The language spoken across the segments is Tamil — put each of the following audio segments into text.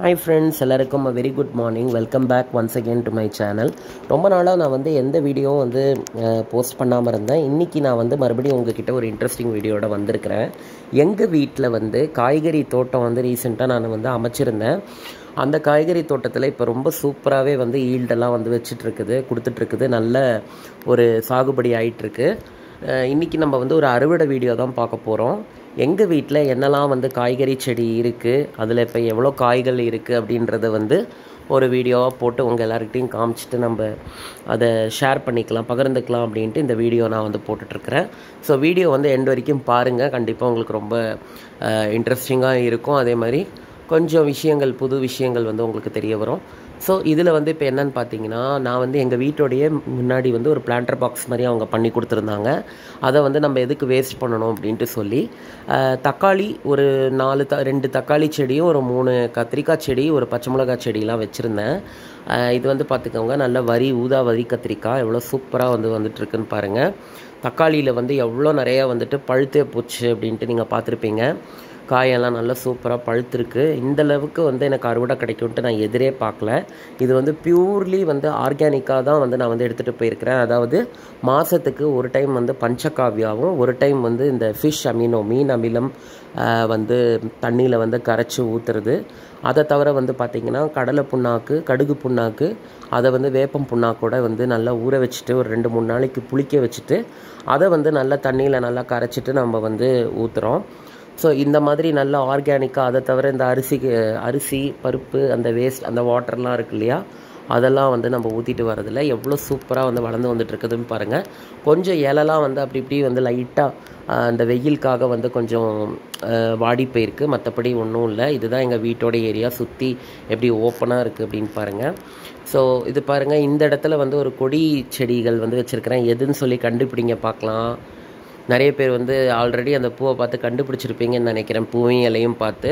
Hi friends, எல்லாருக்கும் a very good morning. Welcome back once again to my channel. ரொம்ப நாளாக நான் எந்த வீடியோவும் போஸ்ட் பண்ணாமல் இருந்தேன். இன்றைக்கி நான் மறுபடியும் உங்ககிட்ட ஒரு இன்ட்ரெஸ்டிங் வீடியோட வந்திருக்கிறேன். எங்கள் வீட்டில் காய்கறி தோட்டம் ரீசெண்டாக நான் அமைச்சிருந்தேன். அந்த காய்கறி தோட்டத்தில் இப்போ ரொம்ப சூப்பராகவே ஈல்டெல்லாம் வச்சிட்ருக்குது, கொடுத்துட்ருக்குது. நல்ல ஒரு சாகுபடி ஆகிட்டுருக்கு. இன்றைக்கி நம்ம ஒரு அறுவடை வீடியோ தான் பார்க்க போகிறோம். எங்கள் வீட்டில் என்னெல்லாம் காய்கறி செடி இருக்குது, அதில் இப்போ எவ்வளோ காய்கள் இருக்குது அப்படின்றத ஒரு வீடியோவாக போட்டு உங்கள் எல்லாருக்கிட்டையும் காமிச்சிட்டு நம்ம அதை ஷேர் பண்ணிக்கலாம், பகிர்ந்துக்கலாம் அப்படின்ட்டு இந்த வீடியோ நான் போட்டுட்ருக்கிறேன். ஸோ வீடியோ எண்ட் வரைக்கும் பாருங்கள். கண்டிப்பாக உங்களுக்கு ரொம்ப இன்ட்ரெஸ்டிங்காக இருக்கும். அதே மாதிரி கொஞ்சம் விஷயங்கள், புது விஷயங்கள் உங்களுக்கு தெரிய வரும். ஸோ இதில் இப்போ என்னென்னு பார்த்தீங்கன்னா, நான் எங்கள் வீட்டோடைய முன்னாடி ஒரு பிளான்டர் பாக்ஸ் மாதிரி அவங்க பண்ணி கொடுத்துருந்தாங்க. அதை நம்ம எதுக்கு வேஸ்ட் பண்ணணும் அப்படின்ட்டு சொல்லி தக்காளி ஒரு 2 தக்காளி செடியும் ஒரு 3 கத்திரிக்காய் செடி, ஒரு பச்சை மிளகாய் செடியெலாம் வச்சுருந்தேன். இது பார்த்துக்கோங்க, நல்ல ஊதா வரி கத்திரிக்காய் எவ்வளோ சூப்பராக வந்துட்டுருக்குன்னு பாருங்கள். தக்காளியில் எவ்வளோ நிறையா பழுத்தே போச்சு அப்படின்ட்டு நீங்கள் பார்த்துருப்பீங்க. காயெல்லாம் நல்லா சூப்பராக பழுத்துருக்கு. இந்தளவுக்கு எனக்கு அறுவடை கிடைக்கும்ட்டு நான் எதிரே பார்க்கல. இது பியூர்லி ஆர்கானிக்காக தான் நான் எடுத்துகிட்டு போயிருக்கிறேன். அதாவது மாதத்துக்கு ஒரு டைம் பஞ்சகாவியாவும், ஒரு டைம் இந்த ஃபிஷ் அமினோ, மீன் அமிலம் தண்ணியில் கரைச்சி ஊற்றுறது. அதை தவிர பார்த்திங்கன்னா கடலை புண்ணாக்கு, கடுகு புண்ணாக்கு, அதை வேப்பம் புண்ணாக்கோட நல்லா ஊற வச்சுட்டு ஒரு 2-3 நாளைக்கு புளிக்க வச்சுட்டு அதை நல்லா தண்ணியில் நல்லா கரைச்சிட்டு நம்ம ஊற்றுறோம். ஸோ இந்த மாதிரி நல்லா ஆர்கானிக்காக. அதை தவிர இந்த அரிசி பருப்பு, அந்த வேஸ்ட், அந்த வாட்டர்லாம் இருக்கு இல்லையா, அதெல்லாம் நம்ம ஊற்றிட்டு வரதில்ல. எவ்வளோ சூப்பராக வளர்ந்து வந்துட்டுருக்குதுன்னு பாருங்கள். கொஞ்சம் இலலாம் அப்படி இப்படி லைட்டாக அந்த வெயிலுக்காக கொஞ்சம் வாடி போயிருக்கு. மற்றபடி ஒன்றும் இல்லை. இதுதான் எங்கள் வீட்டோட ஏரியா. சுற்றி எப்படி ஓப்பனாக இருக்குது அப்படின்னு பாருங்கள். ஸோ இது பாருங்கள், இந்த இடத்துல ஒரு கொடி செடிகள் வச்சுருக்கிறேன். எதுன்னு சொல்லி கண்டுபிடிங்க பார்க்கலாம். நிறைய பேர் ஆல்ரெடி அந்த பூவை பார்த்து கண்டுபிடிச்சிருப்பீங்கன்னு நினைக்கிறேன், பூவையும் இலையும் பார்த்து.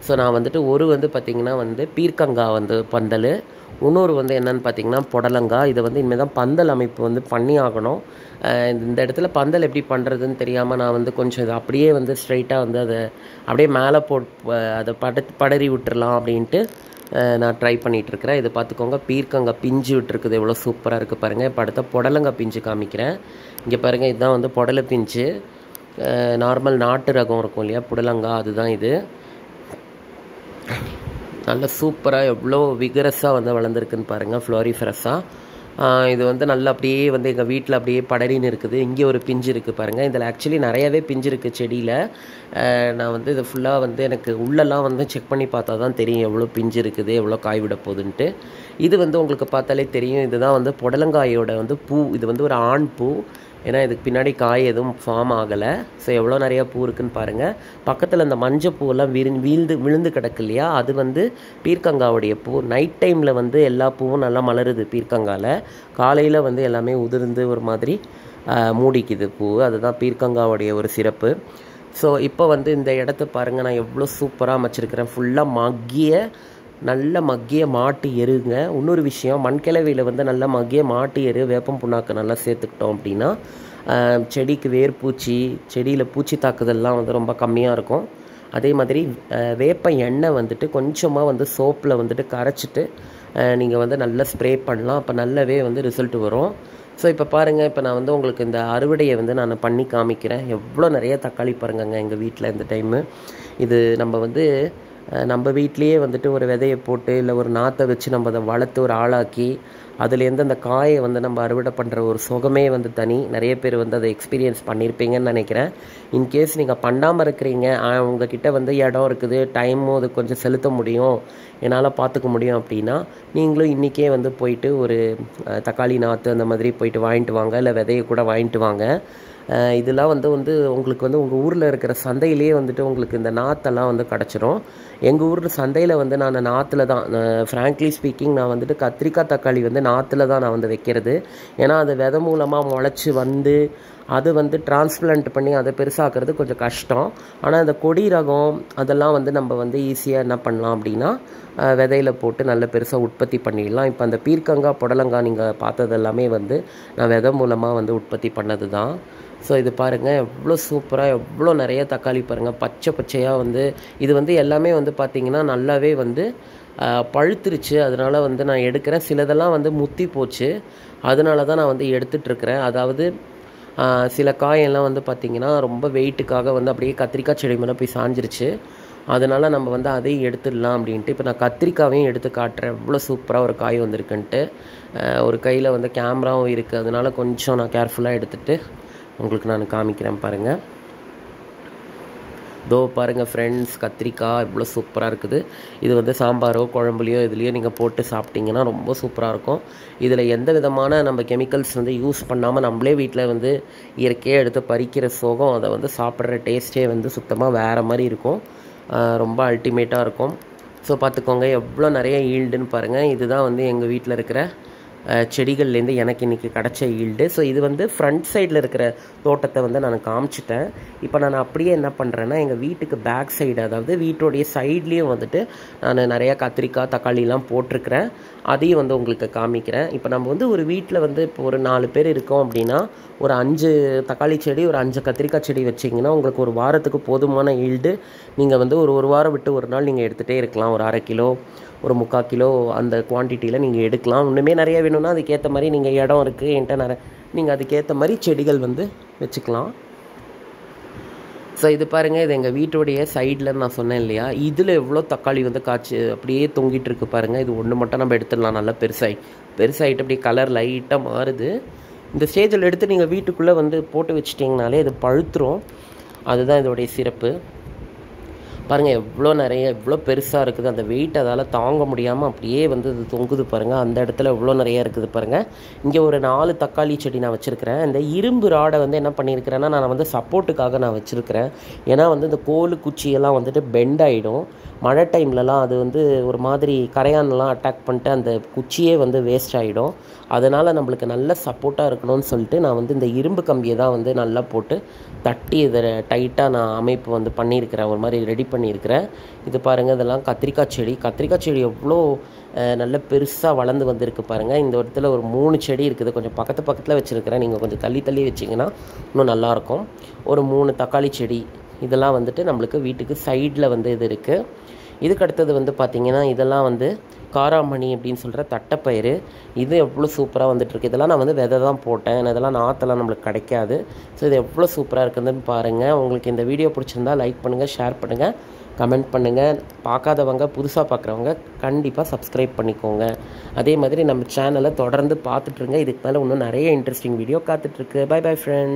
ஸோ நான் ஒரு பார்த்திங்கன்னா பீர்க்கங்காய் பந்தல், இன்னொரு என்னென்னு பார்த்திங்கன்னா புடலங்காய். இதை இனிமேல் தான் பந்தல் அமைப்பு பண்ணி ஆகணும். இந்த இடத்துல பந்தல் எப்படி பண்ணுறதுன்னு தெரியாமல் நான் கொஞ்சம் இதை அப்படியே ஸ்ட்ரைட்டாக அதை அப்படியே மேலே அதை படறி விட்டுறலாம் அப்படின்ட்டு நான் ட்ரை பண்ணிகிட்ருக்கிறேன். இதை பார்த்துக்கோங்க, பீர்க்கங்காய் பிஞ்சு விட்டுருக்குது, எவ்வளோ சூப்பராக இருக்குது பாருங்கள். இப்போ அடுத்த புடலங்காய் பிஞ்சு காமிக்கிறேன். இங்கே பாருங்கள், இதுதான் புடலை பிஞ்சு. நார்மல் நாட்டு ரகம் இருக்கும் இல்லையா புடலங்காய், அதுதான் இது. நல்ல சூப்பராக எவ்வளோ விகரஸாக வளர்ந்துருக்குன்னு பாருங்கள், ஃப்ளோரிஃபரஸாக. இது நல்லா அப்படியே எங்கள் வீட்டில் அப்படியே படரின்னு இருக்குது. இங்கே ஒரு பிஞ்சு இருக்குது பாருங்கள். இதில் ஆக்சுவலி நிறையவே பிஞ்சு இருக்குது செடியில். நான் இதை ஃபுல்லாக எனக்கு உள்ளெல்லாம் செக் பண்ணி பார்த்தா தான் தெரியும் எவ்வளோ பிஞ்சு இருக்குது, எவ்வளோ காய் விட போகுதுன்ட்டு. இது உங்களுக்கு பார்த்தாலே தெரியும். இதுதான் புடலங்காயோட பூ. இது ஒரு ஆண் பூ. ஏன்னா இதுக்கு பின்னாடி காய் எதுவும் ஃபார்ம் ஆகலை. ஸோ எவ்வளோ நிறையா பூ இருக்குதுன்னு பாருங்கள். பக்கத்தில் அந்த மஞ்சள் பூவெல்லாம் விழுந்து கிடக்கு இல்லையா, அது பீர்க்கங்காவுடைய பூ. நைட் டைமில் எல்லா பூவும் நல்லா மலருது பீர்க்கங்காவில். காலையில் எல்லாமே உதிர்ந்து ஒரு மாதிரி மூடிக்குது பூ. அதுதான் பீர்க்கங்காவுடைய ஒரு சிறப்பு. ஸோ இப்போ இந்த இடத்த பாருங்கள், நான் எவ்வளோ சூப்பராக அமைச்சிருக்கிறேன். ஃபுல்லாக நல்ல மக்கிய மாட்டு எருங்க. இன்னொரு விஷயம், மண்கிழவியில் நல்ல மக்கிய மாட்டு எரு, வேப்பம் புண்ணாக்கு நல்லா சேர்த்துக்கிட்டோம் அப்படின்னா செடிக்கு வேர்பூச்சி, செடியில் பூச்சி தாக்குதல்லாம் ரொம்ப கம்மியாக இருக்கும். அதே மாதிரி வேப்ப எண்ணெய் கொஞ்சமாக சோப்பில் கரைச்சிட்டு நீங்கள் நல்லா ஸ்ப்ரே பண்ணலாம். அப்போ நல்லாவே ரிசல்ட் வரும். ஸோ இப்போ பாருங்கள், இப்போ நான் உங்களுக்கு இந்த அறுவடையை நான் பண்ணி காமிக்கிறேன். எவ்வளோ நிறைய தக்காளி பாருங்கங்க எங்கள் வீட்டில் இந்த டைமு. இது நம்ம வீட்லேயே ஒரு விதையை போட்டு இல்லை ஒரு நாற்றை வச்சு நம்ம அதை வளர்த்து ஒரு ஆளாக்கி அதுலேருந்து அந்த காயை நம்ம அறுவடை பண்ணுற ஒரு சுகமே தனி. நிறைய பேர் அதை எக்ஸ்பீரியன்ஸ் பண்ணியிருப்பீங்கன்னு நினைக்கிறேன். இன்கேஸ் நீங்கள் பண்ணாமல் இருக்கிறீங்க, உங்ககிட்ட இடம் இருக்குது, டைமும் அது கொஞ்சம் செலுத்த முடியும், என்னால் பார்த்துக்க முடியும் அப்படின்னா நீங்களும் இன்றைக்கே போயிட்டு ஒரு தக்காளி நாற்று அந்த மாதிரி போயிட்டு வாங்கிட்டு வாங்க, இல்லை விதையை கூட வாங்கிட்டு வாங்க. இதெல்லாம் உங்களுக்கு உங்கள் ஊரில் இருக்கிற சந்தையிலே உங்களுக்கு இந்த நாற்றெல்லாம் கிடச்சிரும். எங்கள் ஊர் சந்தையில் நான் நாற்றுல தான், ஃப்ராங்க்லி ஸ்பீக்கிங், நான் கத்திரிக்காய் தக்காளி நாற்றுல தான் நான் வைக்கிறது. ஏன்னா அது விதை மூலமாக முளைச்சி அது வந்து டிரான்ஸ்பிளான்ட் பண்ணி அதை பெருசாக்குறது கொஞ்சம் கஷ்டம். ஆனால் இந்த கொடி ரகம் அதெல்லாம் வந்து நம்ம வந்து ஈஸியாக என்ன பண்ணலாம் அப்படின்னா விதையில போட்டு நல்ல பெருசாக உற்பத்தி பண்ணிடலாம். இப்போ அந்த பீர்க்கங்காய் புடலங்காய் நீங்கள் பார்த்தது எல்லாமே வந்து நான் விதை மூலமாக வந்து உற்பத்தி பண்ணது தான். ஸோ இது பாருங்கள் எவ்வளோ சூப்பராக எவ்வளோ நிறைய தக்காளி பாருங்கள், பச்சை பச்சையாக வந்து இது வந்து எல்லாமே வந்து பார்த்திங்கன்னா நல்லாவே வந்து பழுத்துருச்சு. அதனால் வந்து நான் எடுக்கிறேன். சிலதெல்லாம் வந்து முத்தி போச்சு, அதனால தான் நான் வந்து எடுத்துகிட்ருக்கிறேன். அதாவது சில காயெல்லாம் வந்து பார்த்திங்கன்னா ரொம்ப வெயிட்டுக்காக வந்து அப்படியே கத்திரிக்காய் செடி மேலே போய் சாஞ்சிருச்சு. அதனால் நம்ம வந்து அதையும் எடுத்துடலாம் அப்படின்ட்டு இப்போ நான் கத்திரிக்காவையும் எடுத்து காட்டுறேன். எவ்வளோ சூப்பராக ஒரு காய் வந்திருக்குன்ட்டு. ஒரு கையில் வந்து கேமராவும் இருக்குது, அதனால் கொஞ்சம் நான் கேர்ஃபுல்லாக எடுத்துகிட்டு உங்களுக்கு நான் காமிக்கிறேன் பாருங்கள். தோ பாருங்கள் ஃப்ரெண்ட்ஸ், கத்திரிக்காய் இவ்வளோ சூப்பராக இருக்குது. இது வந்து சாம்பாரோ குழம்புலையோ இதுலேயோ நீங்கள் போட்டு சாப்பிட்டிங்கன்னா ரொம்ப சூப்பராக இருக்கும். இதில் எந்த விதமான நம்ம கெமிக்கல்ஸ் வந்து யூஸ் பண்ணாமல் நம்மளே வீட்டில் வந்து இயற்கையாக எடுத்து பறிக்கிற சோகம், அதை வந்து சாப்பிட்ற டேஸ்ட்டே வந்து சுத்தமாக வேறு மாதிரி இருக்கும். ரொம்ப அல்டிமேட்டாக இருக்கும். ஸோ பார்த்துக்கோங்க எவ்வளோ நிறைய ஈல்டுன்னு பாருங்கள். இதுதான் வந்து எங்கள் வீட்டில் இருக்கிற செடிகள்லேருந்து எனக்கு இன்றைக்கி கிடச்ச ஈல்டு. ஸோ இது வந்து ஃப்ரண்ட் சைடில் இருக்கிற தோட்டத்தை வந்து நான் காமிச்சிட்டேன். இப்போ நான் அப்படியே என்ன பண்ணுறேன்னா எங்கள் வீட்டுக்கு பேக் சைடு, அதாவது வீட்டோடைய சைட்லேயும் வந்துட்டு நான் நிறையா கத்திரிக்காய் தக்காளிலாம் போட்டிருக்கிறேன். அதையும் வந்து உங்களுக்கு காமிக்கிறேன். இப்போ நம்ம வந்து ஒரு வீட்டில் வந்து இப்போ ஒரு 4 பேர் இருக்கோம் அப்படின்னா ஒரு 5 தக்காளி செடி ஒரு 5 கத்திரிக்காய் செடி வச்சிங்கன்னா உங்களுக்கு ஒரு வாரத்துக்கு போதுமான ஈல்டு. நீங்கள் வந்து ஒரு வாரம் விட்டு ஒரு நாள் நீங்கள் எடுத்துகிட்டே இருக்கலாம். ஒரு 1/2 கிலோ ஒரு 3/4 கிலோ அந்த குவான்டிட்டியில் நீங்கள் எடுக்கலாம். இன்னுமே நிறைய வேணும்னா அதுக்கேற்ற மாதிரி நீங்கள் இடம் இருக்குது என்கிட்ட நீங்கள் அதுக்கேற்ற மாதிரி செடிகள் வந்து வச்சுக்கலாம். ஸோ இது பாருங்கள், இது எங்கள் வீட்டுடைய சைடில் நான் சொன்னேன் இல்லையா, இதில் எவ்வளோ தக்காளி வந்து காய்ச்சி அப்படியே தொங்கிட்டு இருக்கு பாருங்கள். இது ஒன்று மட்டும் நம்ம எடுத்துடலாம். நல்லா பெருசாகிட்டு அப்படியே கலர் லைட்டாக மாறுது. இந்த ஸ்டேஜில் எடுத்து நீங்கள் வீட்டுக்குள்ளே வந்து போட்டு வச்சிட்டிங்கனாலே இது பழுத்துரும். அதுதான் இதோடைய சிறப்பு. பாருங்கள் எவ்வளோ பெருசாக இருக்குது. அந்த வெயிட் அதால் தாங்க முடியாமல் அப்படியே வந்து இது தொங்குது பாருங்கள். அந்த இடத்துல எவ்வளோ நிறையா இருக்குது பாருங்கள். இங்கே ஒரு 4 தக்காளி செடி நான் வச்சுருக்கிறேன். இந்த இரும்பு ராடை வந்து என்ன பண்ணியிருக்கிறேன்னா நான் வந்து சப்போர்ட்டுக்காக நான் வச்சுருக்கிறேன். ஏன்னா வந்து இந்த கோலு குச்சியெல்லாம் வந்துட்டு பெண்ட் ஆகிடும். மழை டைம்லலாம் அது வந்து ஒரு மாதிரி கரையானெலாம் அட்டாக் பண்ணிட்டு அந்த குச்சியே வந்து வேஸ்ட் ஆகிடும். அதனால் நம்மளுக்கு நல்ல சப்போர்ட்டாக இருக்கணும்னு சொல்லிட்டு நான் வந்து இந்த இரும்பு கம்பியை தான் வந்து நல்லா போட்டு தட்டி இதை டைட்டாக நான் அமைப்பு வந்து பண்ணியிருக்கிறேன், ஒரு மாதிரி ரெடி பண்ணியிருக்கிறேன். இது பாருங்கள், இதெல்லாம் கத்திரிக்காய் செடி எவ்வளோ நல்ல பெருசாக வளர்ந்து வந்திருக்கு பாருங்கள். இந்த இடத்துல ஒரு 3 செடி இருக்குது. கொஞ்சம் பக்கத்தில் வச்சுருக்கிறேன். நீங்கள் கொஞ்சம் தள்ளி வச்சிங்கன்னா இன்னும் நல்லாயிருக்கும். ஒரு 3 தக்காளி செடி இதெல்லாம் வந்துட்டு நம்மளுக்கு வீட்டுக்கு சைடில் வந்து இது இருக்குது. இதுக்கு அடுத்தது வந்து பார்த்திங்கன்னா இதெல்லாம் வந்து காராமணி அப்படின்னு சொல்கிற தட்டைப்பயிறு. இது எவ்வளோ சூப்பராக வந்துட்டுருக்கு. இதெல்லாம் நான் வந்து விதை தான் போட்டேன். இதெல்லாம் நாற்றெல்லாம் நம்மளுக்கு கிடைக்காது. ஸோ இது எவ்வளோ சூப்பராக இருக்குதுன்னு பாருங்கள். உங்களுக்கு இந்த வீடியோ பிடிச்சிருந்தா லைக் பண்ணுங்கள், ஷேர் பண்ணுங்கள், கமெண்ட் பண்ணுங்கள். பார்க்காதவங்க புதுசாக பார்க்குறவங்க கண்டிப்பாக சப்ஸ்கிரைப் பண்ணிக்கோங்க. அதே மாதிரி நம்ம சேனலை தொடர்ந்து பார்த்துட்ருங்க. இதுக்கு மேலே இன்னும் நிறைய இன்ட்ரெஸ்டிங் வீடியோ காத்துட்ருக்கு. Bye friends.